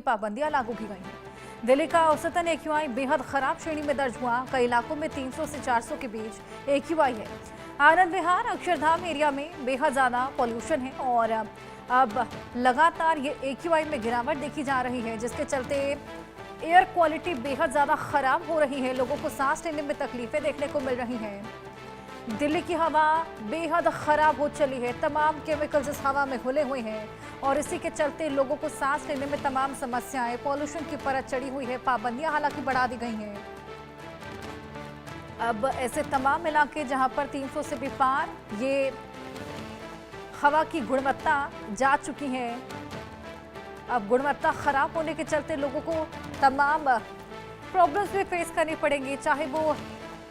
पाबंदियां लागू की गई हैं। दिल्ली का औसतन AQI बेहद खराब श्रेणी में दर्ज हुआ। कई इलाकों में 300 से 400 के बीच AQI है। आनंद विहार अक्षरधाम एरिया में बेहद ज्यादा पॉल्यूशन है और अब लगातार ये AQI में गिरावट देखी जा रही है, जिसके चलते एयर क्वालिटी बेहद ज्यादा खराब हो रही है। लोगों को सांस लेने में तकलीफें देखने को मिल रही हैं। दिल्ली की हवा बेहद खराब हो चली है। तमाम केमिकल्स इस हवा में घुले हुए हैं और इसी के चलते लोगों को सांस लेने में तमाम समस्याएं, पॉल्यूशन की परत चढ़ी हुई है। पाबंदियां हालांकि बढ़ा दी गई हैं। अब ऐसे तमाम इलाके जहां पर 300 से भी पार ये हवा की गुणवत्ता जा चुकी है, अब गुणवत्ता खराब होने के चलते लोगों को तमाम प्रॉब्लम्स भी फेस करनी पड़ेंगी, चाहे वो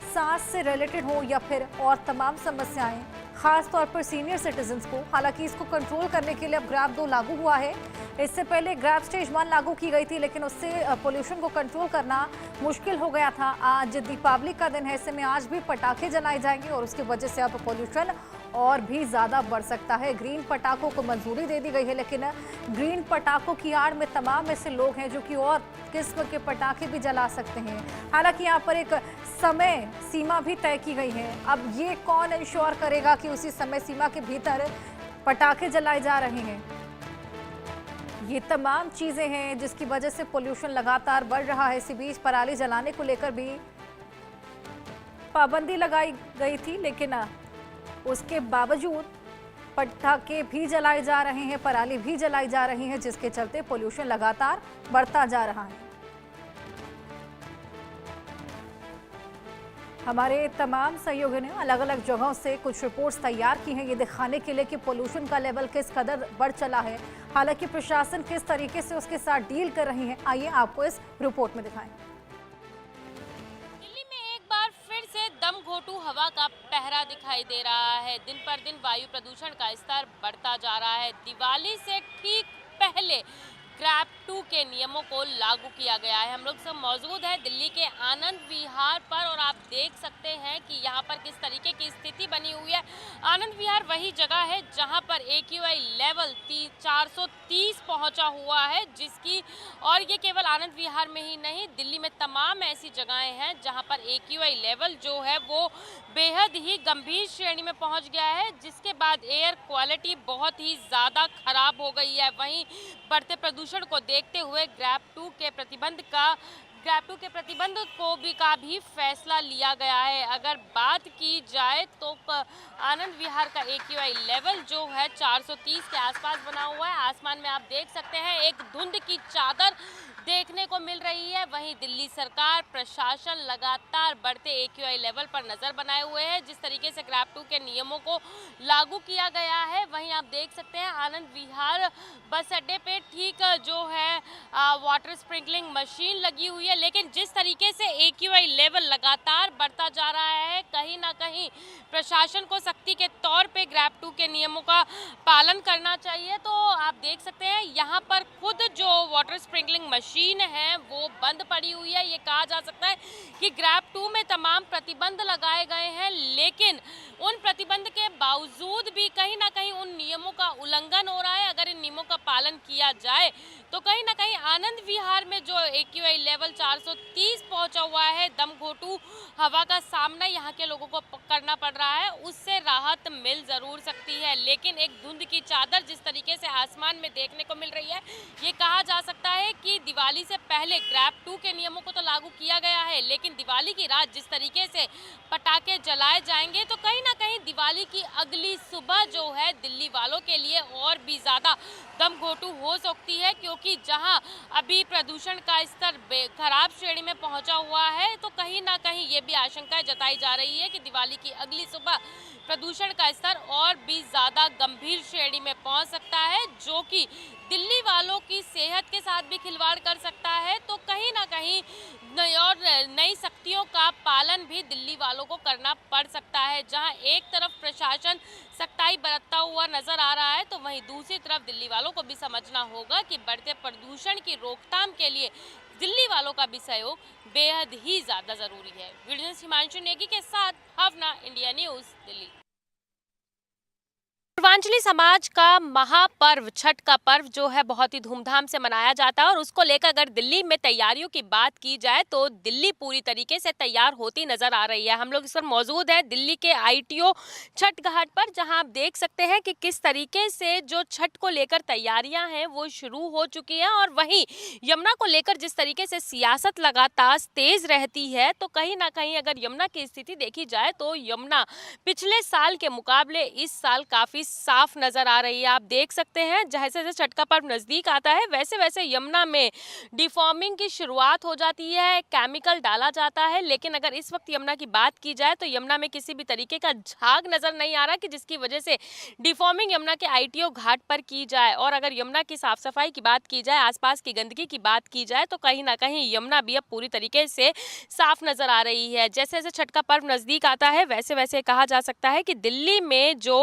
सांस से रिलेटेड हो या फिर और तमाम समस्याएं, खास तौर पर सीनियर सिटीजन्स को। हालांकि इसको कंट्रोल करने के लिए अब ग्रैब 2 लागू हुआ है। इससे पहले ग्रैब स्टेज 1 लागू की गई थी, लेकिन उससे पोल्यूशन को कंट्रोल करना मुश्किल हो गया था। आज दीपावली का दिन है, ऐसे में आज भी पटाखे जलाए जाएंगे और उसकी वजह से अब पोल्यूशन और भी ज्यादा बढ़ सकता है। ग्रीन पटाखों को मंजूरी दे दी गई है, लेकिन ग्रीन पटाखों की आड़ में तमाम ऐसे लोग हैं जो कि और किस्म के पटाखे भी जला सकते हैं। हालांकि यहाँ पर एक समय सीमा भी तय की गई है। अब ये कौन इंश्योर करेगा कि उसी समय सीमा के भीतर पटाखे जलाए जा रहे हैं? ये तमाम चीजें हैं जिसकी वजह से पोल्यूशन लगातार बढ़ रहा है। इसी बीच पराली जलाने को लेकर भी पाबंदी लगाई गई थी, लेकिन उसके बावजूद पटाखे भी जलाए जा रहे हैं, पराली भी जलाई जा रही है, जिसके चलते पोल्यूशन लगातार बढ़ता जा रहा है। हमारे तमाम सहयोगियों ने अलग अलग जगहों से कुछ रिपोर्ट्स तैयार की हैं, ये दिखाने के लिए कि पोल्यूशन का लेवल किस कदर बढ़ चला है। हालांकि प्रशासन किस तरीके से उसके साथ डील कर रही है, आइए आपको इस रिपोर्ट में दिखाएं। दिल्ली में एक बार फिर से दम घोटू हवा का पहरा दिखाई दे रहा है। दिन पर दिन वायु प्रदूषण का स्तर बढ़ता जा रहा है। दिवाली से ठीक पहले ग्रैब 2 के नियमों को लागू किया गया है। हम लोग सब मौजूद हैं दिल्ली के आनंद विहार पर और आप देख सकते हैं कि यहाँ पर किस तरीके की स्थिति बनी हुई है। आनंद विहार वही जगह है जहाँ पर AQI लेवल 430 पहुँचा हुआ है, जिसकी और ये केवल आनंद विहार में ही नहीं, दिल्ली में तमाम ऐसी जगहें हैं जहाँ पर AQI लेवल जो है वो बेहद ही गंभीर श्रेणी में पहुँच गया है, जिसके बाद एयर क्वालिटी बहुत ही ज़्यादा खराब हो गई है। वहीं बढ़ते प्रदूषण को देखते हुए ग्रैब 2 के प्रतिबंध का भी फैसला लिया गया है। अगर बात की जाए तो आनंद विहार का AQI लेवल जो है 430 के आसपास बना हुआ है। आसमान में आप देख सकते हैं एक धुंध की चादर देखने को मिल रही है। वहीं दिल्ली सरकार प्रशासन लगातार बढ़ते AQI लेवल पर नजर बनाए हुए है। जिस तरीके से ग्रैब 2 के नियमों को लागू किया गया है, वहीं आप देख सकते हैं आनंद विहार बस अड्डे पे ठीक जो है वाटर स्प्रिंकलिंग मशीन लगी हुई है, लेकिन जिस तरीके से AQI लेवल लगातार बढ़ता जा रहा है, कहीं ना कहीं प्रशासन को सख्ती के तौर पे ग्रैब 2 के नियमों का पालन करना चाहिए। तो आप देख सकते हैं यहाँ पर खुद जो वाटर स्प्रिंकलिंग मशीन है वो बंद पड़ी हुई है। ये कहा जा सकता है कि ग्रैब 2 में तमाम प्रतिबंध लगाए गए हैं, लेकिन उन प्रतिबंध के बावजूद भी कहीं ना कहीं उन नियमों का उल्लंघन हो रहा है। अगर इन नियमों का पालन किया जाए तो कहीं ना कहीं आनंद विहार में जो AQI लेवल 430 पहुंचा हुआ है, दम घोटू हवा का सामना यहाँ के लोगों को करना पड़ रहा है, उससे राहत मिल जरूर सकती है। लेकिन एक धुंध की चादर जिस तरीके से आसमान में देखने को मिल रही है, ये कहा जा सकता है कि दिवाली से पहले ग्रैब 2 के नियमों को तो लागू किया गया है, लेकिन दिवाली की रात जिस तरीके से पटाखे जलाए जाएंगे तो कहीं ना कहीं दिवाली की अगली सुबह जो है दिल्ली वालों के लिए और भी ज्यादा दम घोटू हो सकती है, क्योंकि जहां अभी प्रदूषण का स्तर खराब श्रेणी में पहुंचा हुआ है, तो कहीं ना कहीं ये भी आशंका जताई जा रही है कि दिवाली की अगली सुबह प्रदूषण का स्तर और भी ज्यादा गंभीर श्रेणी में पहुंच सकता है, जो कि दिल्ली वालों की सेहत के साथ भी खिलवाड़ कर सकता है। तो कहीं ना कहीं नई सख्तियों का पालन भी दिल्ली वालों को करना पड़ सकता है। जहां एक तरफ प्रशासन सख्ताई बरतता हुआ नजर आ रहा है, तो वहीं दूसरी तरफ दिल्ली वालों को भी समझना होगा कि बढ़ते प्रदूषण की रोकथाम के लिए दिल्ली वालों का भी सहयोग बेहद ही ज्यादा जरूरी है। वीडियो हिमांशु नेगी के साथ भावना, इंडिया न्यूज, दिल्ली। पूर्वांचली समाज का महापर्व छठ का पर्व जो है बहुत ही धूमधाम से मनाया जाता है और उसको लेकर अगर दिल्ली में तैयारियों की बात की जाए तो दिल्ली पूरी तरीके से तैयार होती नजर आ रही है। हम लोग इस पर मौजूद है दिल्ली के आईटीओ छठ घाट पर, जहां आप देख सकते हैं कि किस तरीके से जो छठ को लेकर तैयारियां हैं वो शुरू हो चुकी हैं और वहीं यमुना को लेकर जिस तरीके से सियासत लगातार तेज रहती है तो कहीं ना कहीं अगर यमुना की स्थिति देखी जाए तो यमुना पिछले साल के मुकाबले इस साल काफी साफ नजर आ रही है। आप देख सकते हैं जैसे जैसे छठ का पर्व नजदीक आता है वैसे वैसे यमुना में डिफॉर्मिंग की शुरुआत हो जाती है, केमिकल डाला जाता है। लेकिन अगर इस वक्त यमुना की बात की जाए तो यमुना में किसी भी तरीके का झाग नजर नहीं आ रहा कि जिसकी वजह से डिफॉर्मिंग यमुना के आईटीओ घाट पर की जाए। और अगर यमुना की साफ सफाई की बात की जाए, आसपास की गंदगी की बात की जाए तो कहीं ना कहीं यमुना भी अब पूरी तरीके से साफ नजर आ रही है। जैसे जैसे छठ का पर्व नजदीक आता है वैसे वैसे कहा जा सकता है कि दिल्ली में जो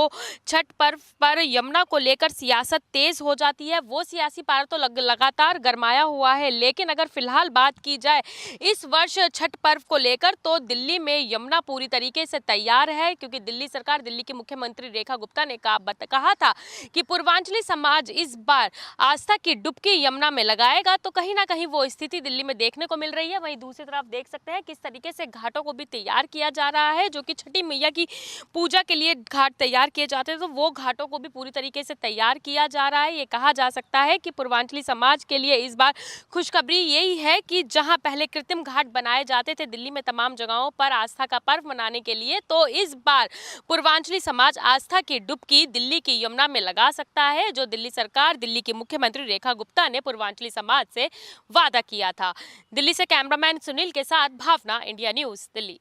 छठ पर्व पर यमुना को लेकर सियासत तेज हो जाती है वो सियासी पारा तो लगातार गरमाया हुआ है। लेकिन अगर फिलहाल बात की जाए इस वर्ष छठ पर्व को लेकर तो दिल्ली में यमुना पूरी तरीके से तैयार है, क्योंकि दिल्ली सरकार, दिल्ली की मुख्यमंत्री रेखा गुप्ता ने कहा था कि पूर्वांचली समाज इस बार आस्था की डुबकी यमुना में लगाएगा। तो कहीं ना कहीं वो स्थिति दिल्ली में देखने को मिल रही है। वहीं दूसरी तरफ देख सकते हैं किस तरीके से घाटों को भी तैयार किया जा रहा है, जो कि छठी मैया की पूजा के लिए घाट तैयार किए जाते हैं तो वो घाटों को भी पूरी तरीके से तैयार किया जा रहा है। ये कहा जा सकता है कि पूर्वांचली समाज के लिए इस बार खुशखबरी यही है कि जहां पहले कृत्रिम घाट बनाए जाते थे दिल्ली में तमाम जगहों पर आस्था का पर्व मनाने के लिए, तो इस बार पूर्वांचली समाज आस्था की डुबकी दिल्ली की यमुना में लगा सकता है, जो दिल्ली सरकार, दिल्ली की मुख्यमंत्री रेखा गुप्ता ने पूर्वांचली समाज से वादा किया था। दिल्ली से कैमरामैन सुनील के साथ Bhavna, India News Delhi.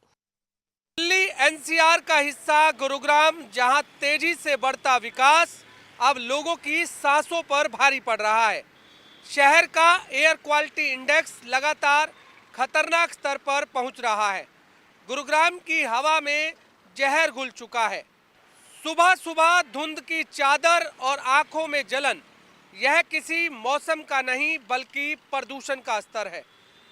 Delhi NCR का हिस्सा गुरुग्राम, जहां तेजी से बढ़ता विकास अब लोगों की सांसों पर भारी पड़ रहा है। शहर का एयर क्वालिटी इंडेक्स लगातार खतरनाक स्तर पर पहुंच रहा है। गुरुग्राम की हवा में जहर घुल चुका है। सुबह सुबह धुंध की चादर और आंखों में जलन, यह किसी मौसम का नहीं बल्कि प्रदूषण का स्तर है।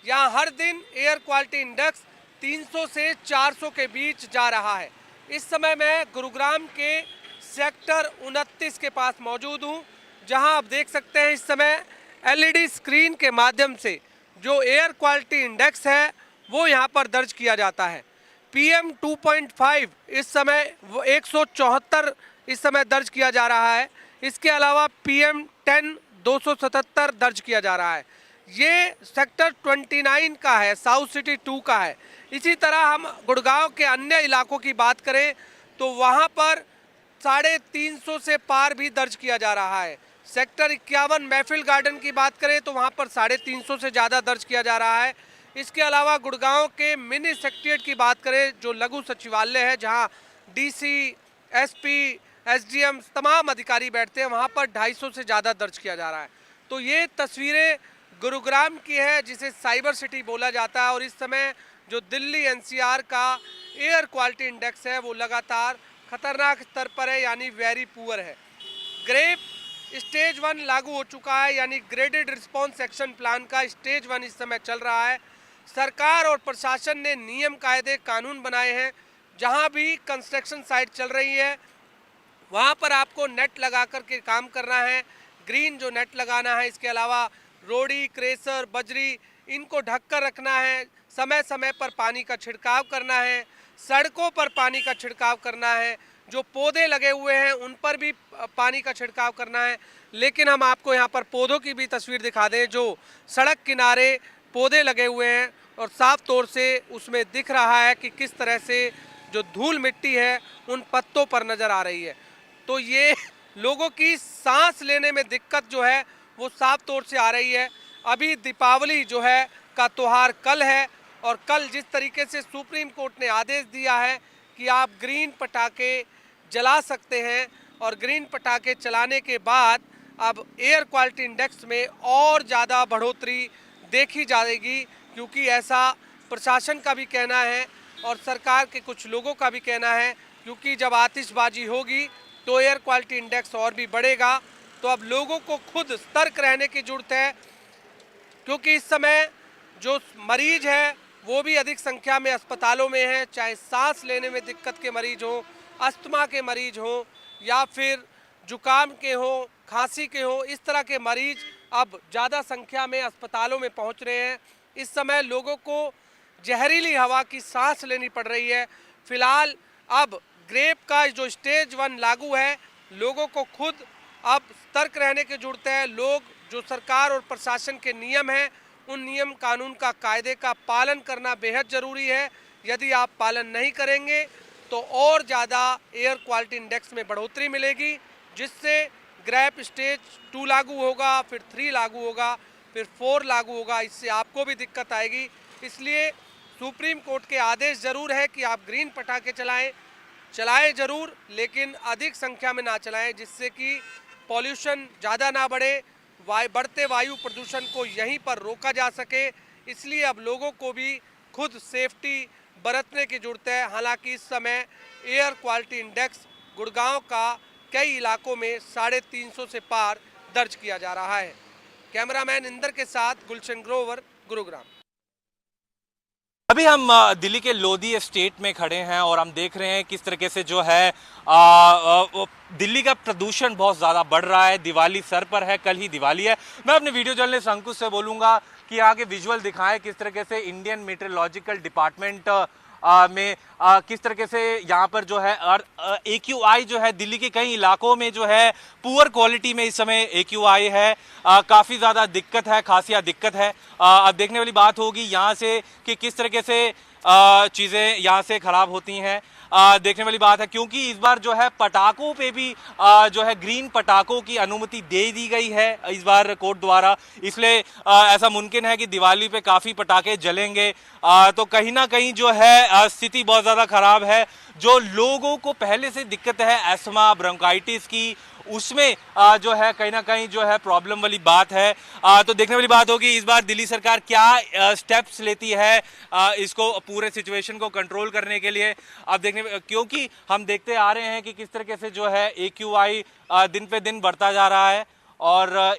यहाँ हर दिन एयर क्वालिटी इंडेक्स 300 से 400 के बीच जा रहा है। इस समय मैं गुरुग्राम के सेक्टर 29 के पास मौजूद हूँ, जहाँ आप देख सकते हैं इस समय एलईडी स्क्रीन के माध्यम से जो एयर क्वालिटी इंडेक्स है वो यहाँ पर दर्ज किया जाता है। PM 2.5 इस समय 174 इस समय दर्ज किया जा रहा है। इसके अलावा PM 10 277 दर्ज किया जा रहा है। ये सेक्टर 29 का है, साउथ सिटी 2 का है। इसी तरह हम गुड़गांव के अन्य इलाकों की बात करें तो वहाँ पर 350 से पार भी दर्ज किया जा रहा है। सेक्टर 51 महफिल गार्डन की बात करें तो वहाँ पर 350 से ज़्यादा दर्ज किया जा रहा है। इसके अलावा गुड़गांव के मिनी सेक्रेटेरिएट की बात करें, जो लघु सचिवालय है जहाँ DC, SP, SDM तमाम अधिकारी बैठते हैं, वहाँ पर 250 से ज़्यादा दर्ज किया जा रहा है। तो ये तस्वीरें गुरुग्राम की है जिसे साइबर सिटी बोला जाता है। और इस समय जो दिल्ली NCR का एयर क्वालिटी इंडेक्स है वो लगातार खतरनाक स्तर पर है, यानी वेरी पुअर है। ग्रेप स्टेज 1 लागू हो चुका है, यानी ग्रेडेड रिस्पॉन्स एक्शन प्लान का स्टेज 1 इस समय चल रहा है। सरकार और प्रशासन ने नियम कायदे कानून बनाए हैं। जहां भी कंस्ट्रक्शन साइट चल रही है वहां पर आपको नेट लगा कर के काम करना है, ग्रीन जो नेट लगाना है। इसके अलावा रोड़ी, क्रेशर, बजरी इनको ढक कर रखना है। समय समय पर पानी का छिड़काव करना है। सड़कों पर पानी का छिड़काव करना है। जो पौधे लगे हुए हैं उन पर भी पानी का छिड़काव करना है। लेकिन हम आपको यहाँ पर पौधों की भी तस्वीर दिखा दें, जो सड़क किनारे पौधे लगे हुए हैं और साफ तौर से उसमें दिख रहा है कि किस तरह से जो धूल मिट्टी है उन पत्तों पर नज़र आ रही है। तो ये लोगों की सांस लेने में दिक्कत जो है वो साफ तौर से आ रही है। अभी दीपावली जो है का त्यौहार कल है और कल जिस तरीके से सुप्रीम कोर्ट ने आदेश दिया है कि आप ग्रीन पटाखे जला सकते हैं और ग्रीन पटाखे चलाने के बाद अब एयर क्वालिटी इंडेक्स में और ज़्यादा बढ़ोतरी देखी जाएगी, क्योंकि ऐसा प्रशासन का भी कहना है और सरकार के कुछ लोगों का भी कहना है। क्योंकि जब आतिशबाजी होगी तो एयर क्वालिटी इंडेक्स और भी बढ़ेगा। तो अब लोगों को खुद सतर्क रहने की ज़रूरत है, क्योंकि इस समय जो मरीज है वो भी अधिक संख्या में अस्पतालों में हैं, चाहे सांस लेने में दिक्कत के मरीज हों, अस्थमा के मरीज हों या फिर जुकाम के हों, खांसी के हों, इस तरह के मरीज अब ज़्यादा संख्या में अस्पतालों में पहुंच रहे हैं। इस समय लोगों को जहरीली हवा की सांस लेनी पड़ रही है। फिलहाल अब ग्रेप का जो स्टेज 1 लागू है, लोगों को खुद अब सतर्क रहने की जरूरत है। लोग जो सरकार और प्रशासन के नियम हैं, उन नियम कानून का कायदे का पालन करना बेहद ज़रूरी है। यदि आप पालन नहीं करेंगे तो और ज़्यादा एयर क्वालिटी इंडेक्स में बढ़ोतरी मिलेगी, जिससे ग्रेप स्टेज 2 लागू होगा, फिर 3 लागू होगा, फिर 4 लागू होगा। इससे आपको भी दिक्कत आएगी। इसलिए सुप्रीम कोर्ट के आदेश ज़रूर है कि आप ग्रीन पटाखे चलाएं ज़रूर, लेकिन अधिक संख्या में ना चलाएं, जिससे कि पॉल्यूशन ज़्यादा ना बढ़े, बढ़ते वायु प्रदूषण को यहीं पर रोका जा सके। इसलिए अब लोगों को भी खुद सेफ्टी बरतने की जरूरत है। हालांकि इस समय एयर क्वालिटी इंडेक्स गुड़गांव का कई इलाकों में 350 से पार दर्ज किया जा रहा है। कैमरामैन इंदर के साथ गुलशन ग्रोवर, गुरुग्राम। अभी हम दिल्ली के लोधी एस्टेट में खड़े हैं और हम देख रहे हैं किस तरीके से जो है दिल्ली का प्रदूषण बहुत ज़्यादा बढ़ रहा है। दिवाली सर पर है, कल ही दिवाली है। मैं अपने वीडियो जर्नलिस्ट अंकुश से बोलूँगा कि यहाँ के विजुअल दिखाएं किस तरीके से इंडियन मेट्रोलॉजिकल डिपार्टमेंट में किस तरीके से यहाँ पर जो है AQI जो है दिल्ली के कई इलाकों में जो है पुअर क्वालिटी में इस समय AQI है। काफ़ी ज़्यादा दिक्कत है, खासिया दिक्कत है। अब देखने वाली बात होगी यहाँ से कि किस तरीके से चीज़ें यहाँ से ख़राब होती हैं। देखने वाली बात है, क्योंकि इस बार जो है पटाखों पे भी जो है ग्रीन पटाखों की अनुमति दे दी गई है इस बार कोर्ट द्वारा। इसलिए ऐसा मुमकिन है कि दिवाली पे काफ़ी पटाखे जलेंगे। तो कहीं ना कहीं जो है स्थिति बहुत ज़्यादा ख़राब है। जो लोगों को पहले से दिक्कत है एस्थमा, ब्रोंकाइटिस की, उसमें जो है कहीं ना कहीं जो है प्रॉब्लम वाली बात है। तो देखने वाली बात होगी इस बार दिल्ली सरकार क्या स्टेप्स लेती है इसको पूरे सिचुएशन को कंट्रोल करने के लिए। अब देखने, क्योंकि हम देखते आ रहे हैं कि किस तरीके से जो है AQI दिन पे दिन बढ़ता जा रहा है और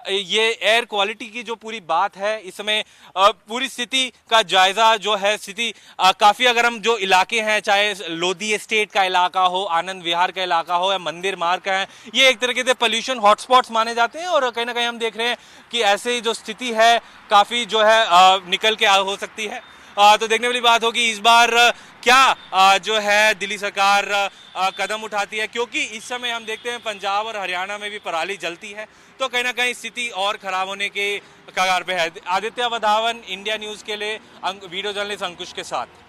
ये एयर क्वालिटी की जो पूरी बात है, इस समय पूरी स्थिति का जायजा जो है स्थिति काफ़ी, अगर हम जो इलाके हैं चाहे लोधी एस्टेट का इलाका हो, आनंद विहार का इलाका हो या मंदिर मार्ग का है, ये एक तरीके से पोल्यूशन हॉटस्पॉट्स माने जाते हैं। और कहीं ना कहीं हम देख रहे हैं कि ऐसे ही जो स्थिति है काफ़ी जो है निकल के हो सकती है। तो देखने वाली बात होगी इस बार क्या जो है दिल्ली सरकार कदम उठाती है, क्योंकि इस समय हम देखते हैं पंजाब और हरियाणा में भी पराली जलती है। तो कहीं ना कहीं स्थिति और खराब होने के कगार पे है। आदित्य वधावन, इंडिया न्यूज़ के लिए वीडियो जर्नलिस्ट अंकुश के साथ।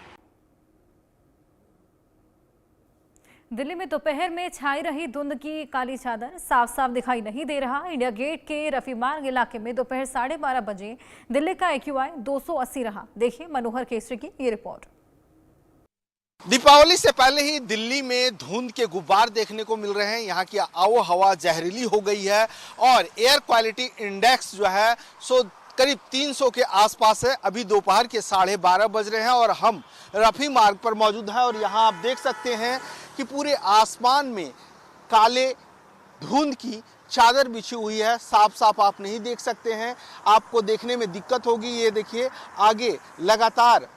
दिल्ली में दोपहर में छाई रही धुंध की काली चादर, साफ साफ दिखाई नहीं दे रहा। इंडिया गेट के रफी मार्ग इलाके में दोपहर 12:30 बजे दिल्ली का AQI 280 रहा। देखिए मनोहर केसरी की ये रिपोर्ट। दीपावली से पहले ही दिल्ली में धुंध के गुब्बार देखने को मिल रहे हैं। यहाँ की आबो हवा जहरीली हो गई है और एयर क्वालिटी इंडेक्स जो है सो करीब 300 के आसपास है। अभी दोपहर के 12:30 बज रहे हैं और हम रफी मार्ग पर मौजूद हैं और यहाँ आप देख सकते हैं कि पूरे आसमान में काले धुंध की चादर बिछी हुई है। साफ साफ आप नहीं देख सकते हैं, आपको देखने में दिक्कत होगी। ये देखिए आगे लगातार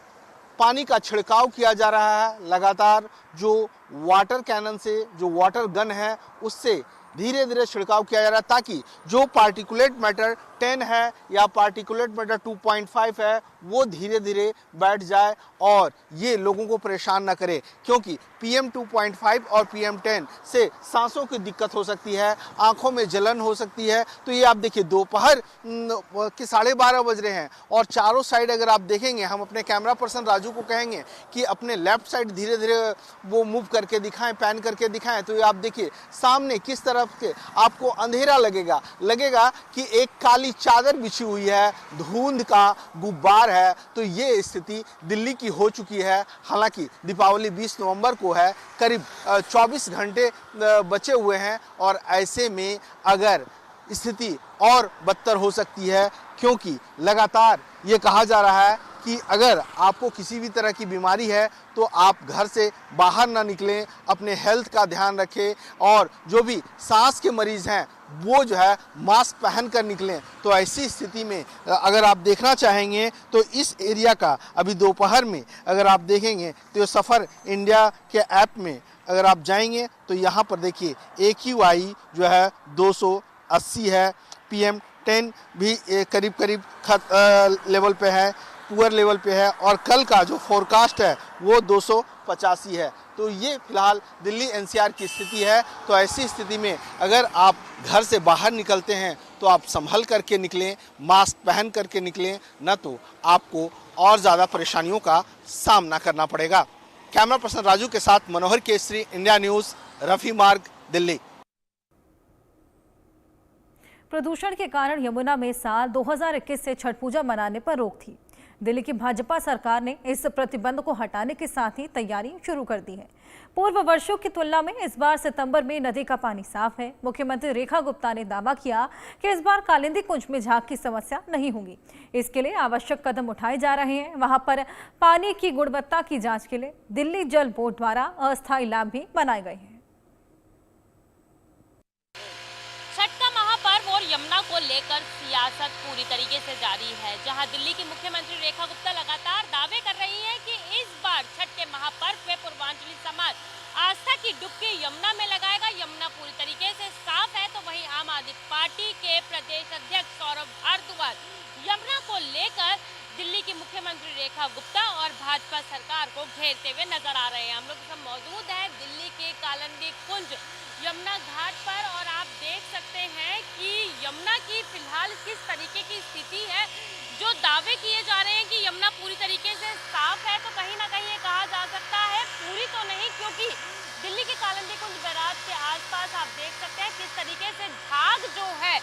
पानी का छिड़काव किया जा रहा है। लगातार जो वाटर कैनन से, जो वाटर गन है, उससे धीरे धीरे छिड़काव किया जा रहा है ताकि जो पार्टिकुलेट मैटर 10 है या पार्टिकुलेट मैटर 2.5 है वो धीरे धीरे बैठ जाए और ये लोगों को परेशान ना करे, क्योंकि PM 2.5 और PM 10 से सांसों की दिक्कत हो सकती है, आंखों में जलन हो सकती है। तो ये आप देखिए दोपहर के 12:30 बज रहे हैं और चारों साइड अगर आप देखेंगे, हम अपने कैमरा पर्सन राजू को कहेंगे कि अपने लेफ्ट साइड धीरे धीरे वो मूव करके दिखाएं, पैन करके दिखाएं। तो ये आप देखिए सामने किस तरफ के आपको अंधेरा लगेगा कि एक काली चादर बिछी हुई है, धुंध का गुब्बार है। तो ये स्थिति दिल्ली की हो चुकी है। हालांकि दीपावली 20 नवंबर को है, करीब 24 घंटे बचे हुए हैं और ऐसे में अगर स्थिति और बदतर हो सकती है, क्योंकि लगातार ये कहा जा रहा है कि अगर आपको किसी भी तरह की बीमारी है तो आप घर से बाहर ना निकलें, अपने हेल्थ का ध्यान रखें और जो भी सांस के मरीज हैं वो जो है मास्क पहन कर निकलें। तो ऐसी स्थिति में अगर आप देखना चाहेंगे तो इस एरिया का अभी दोपहर में अगर आप देखेंगे तो सफ़र इंडिया के ऐप में अगर आप जाएंगे तो यहाँ पर देखिए AQI जो है 280 है, PM10 भी करीब करीब लेवल पे है, पुअर लेवल पे है, और कल का जो फोरकास्ट है वो 285 है। तो ये फिलहाल दिल्ली NCR की स्थिति है। तो ऐसी स्थिति में अगर आप घर से बाहर निकलते हैं तो आप संभल करके निकलें, मास्क पहन करके निकलें, न तो आपको और ज़्यादा परेशानियों का सामना करना पड़ेगा। कैमरा पर्सन राजू के साथ मनोहर केसरी, इंडिया न्यूज़, रफी मार्ग, दिल्ली। प्रदूषण के कारण यमुना में साल 2021 से छठ पूजा मनाने पर रोक थी। दिल्ली की भाजपा सरकार ने इस प्रतिबंध को हटाने के साथ ही तैयारी शुरू कर दी है। पूर्व वर्षों की तुलना में इस बार सितंबर में नदी का पानी साफ है। मुख्यमंत्री रेखा गुप्ता ने दावा किया कि इस बार कालिंदी कुंज में झाग की समस्या नहीं होगी। इसके लिए आवश्यक कदम उठाए जा रहे हैं। वहां पर पानी की गुणवत्ता की जांच के लिए दिल्ली जल बोर्ड द्वारा अस्थायी लैब भी बनाए गए हैं। छठ का महापर्व और यमुना को लेकर सियासत पूरी तरीके से जारी है, जहां दिल्ली की मुख्यमंत्री रेखा गुप्ता लगातार दावे कर रही हैं कि इस बार छठ के महापर्व में पूर्वांचली समाज आस्था की डुबकी यमुना में लगाएगा। यमुना पूरी तरीके से साफ है, तो वहीं आम आदमी पार्टी के प्रदेश अध्यक्ष सौरभ भारद्वाज यमुना को लेकर दिल्ली की मुख्यमंत्री रेखा गुप्ता और भाजपा सरकार को घेरते हुए नजर आ रहे हैं। हम लोग सब मौजूद हैं दिल्ली के कालिंदी कुंज यमुना घाट पर, और आप देख सकते हैं कि यमुना की फिलहाल किस तरीके की स्थिति है। जो दावे किए जा रहे हैं कि यमुना पूरी तरीके से साफ है, तो कहीं ना कहीं ये कहा जा सकता है पूरी तो नहीं, क्योंकि दिल्ली के कालिंदी कुंज बैराज के आसपास आप देख सकते हैं किस तरीके से झाग जो है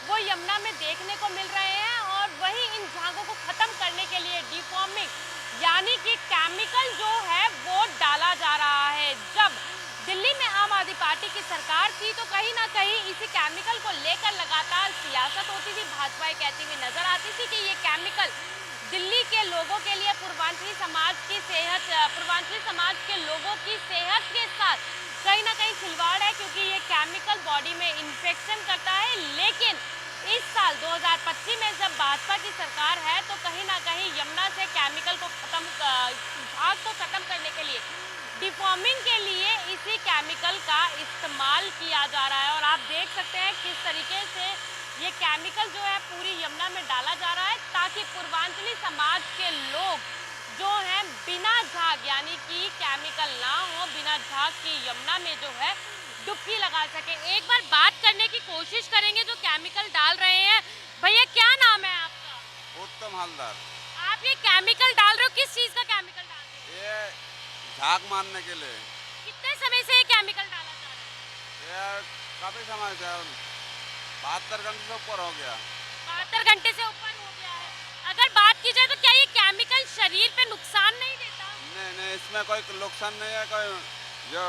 वो यमुना में देखने को मिल रहे हैं। और वहीं इन झागों को खत्म करने के लिए डिफॉर्मिंग यानी कि केमिकल जो है वो डाला जा रहा है। जब दिल्ली में आम आदमी पार्टी की सरकार थी तो कहीं ना कहीं इसी केमिकल को लेकर लगातार सियासत होती थी। भाजपा कहती हुई नजर आती थी कि ये केमिकल दिल्ली के लोगों के लिए पूर्वांचली समाज की लोगों की सेहत के साथ कहीं ना कहीं खिलवाड़ है, क्योंकि ये केमिकल बॉडी में इन्फेक्शन करता है। लेकिन इस साल 2025 में जब भाजपा की सरकार है तो कहीं ना कहीं यमुना से केमिकल को झाग को खत्म करने के लिए डिफॉर्मिंग के लिए इसी केमिकल का इस्तेमाल किया जा रहा है। और आप देख सकते हैं किस तरीके से ये केमिकल जो है पूरी यमुना में डाला जा रहा है, ताकि पूर्वांचली समाज के लोग जो हैं बिना झाग यानी कि केमिकल ना हो, बिना झाग की यमुना में जो है डुबकी लगा सके। एक बार बात करने की कोशिश करेंगे जो केमिकल डाल रहे हैं। भैया क्या नाम है आपका? उत्तम हलदार। आप ये केमिकल डाल रहे हो, किस चीज का केमिकल डाल रहे हो? ये झाग मारने के लिए। कितने समय से ये केमिकल डाला जा रहा है? ये काफी समय से 72 घंटे से ऊपर हो गया। 72 घंटे से ऊपर हो गया है। अगर बात की जाए तो क्या ये केमिकल शरीर पे नुकसान नहीं देता? नहीं, इसमें कोई नुकसान नहीं है। कोई जो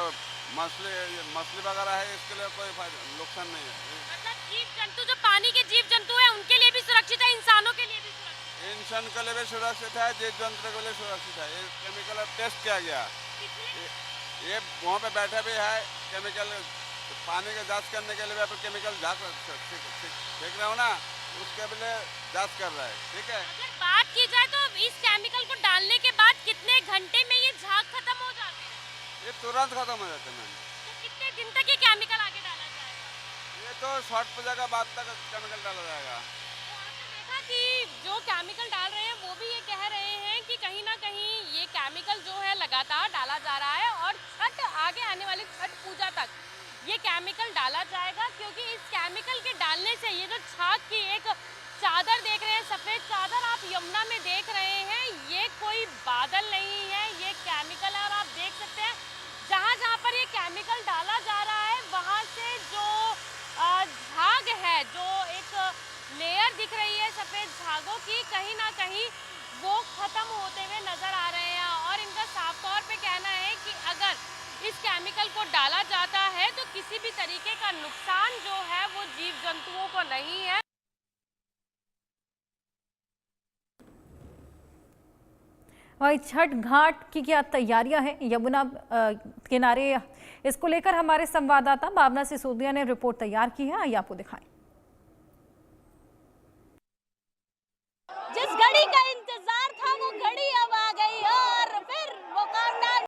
मछली वगैरह है इसके लिए कोई नुकसान नहीं है। मतलब जीव जंतु जो पानी के जीव जंतु है उनके लिए भी सुरक्षित है, इंसानों के लिए भी सुरक्षित है? इंसान के लिए भी सुरक्षित है, जीव जंतु के लिए सुरक्षित है। ये केमिकल टेस्ट किया गया। ये वहाँ पे बैठे भी है केमिकल पानी का जांच करने के लिए केमिकल जांच देख रहे हो ना, उसके लिए जांच कर रहा है। ठीक है। अगर बात की जाए तो इस केमिकल को डालने के बाद कितने घंटे में ये झाग खत्म हो जाते हैं? ये तुरंत खत्म हो जाते हैं। तो कितने दिन तक ये केमिकल आगे डाला जाएगा? ये तो छठ पूजा का बाद तक केमिकल डाला जाएगा। तो आपने देखा कि जो केमिकल डाल रहे हैं वो भी ये कह रहे हैं कि कहीं ना कहीं ये केमिकल जो है लगातार डाला जा रहा है और छठ आगे आने वाली छठ पूजा तक ये केमिकल डाला जाएगा, क्योंकि इस केमिकल के डालने से ये जो झाग की एक चादर देख रहे हैं, सफ़ेद चादर आप यमुना में देख रहे हैं, ये कोई बादल नहीं है, ये केमिकल है। और आप देख सकते हैं जहाँ जहाँ पर ये केमिकल डाला जा रहा है वहाँ से जो झाग है, जो एक लेयर दिख रही है सफ़ेद झागों की, कहीं ना कहीं वो ख़त्म होते हुए नज़र आ रहे हैं। और इनका साफ तौर पे कहना है कि अगर इस केमिकल को डाला जाता है तो किसी भी तरीके का नुकसान जो है वो जीव जंतुओं को नहीं है। वहीं छठ घाट की क्या तैयारियां हैं यमुना किनारे, इसको लेकर हमारे संवाददाता भावना सिसोदिया ने रिपोर्ट तैयार की है, आइए आपको दिखाएं।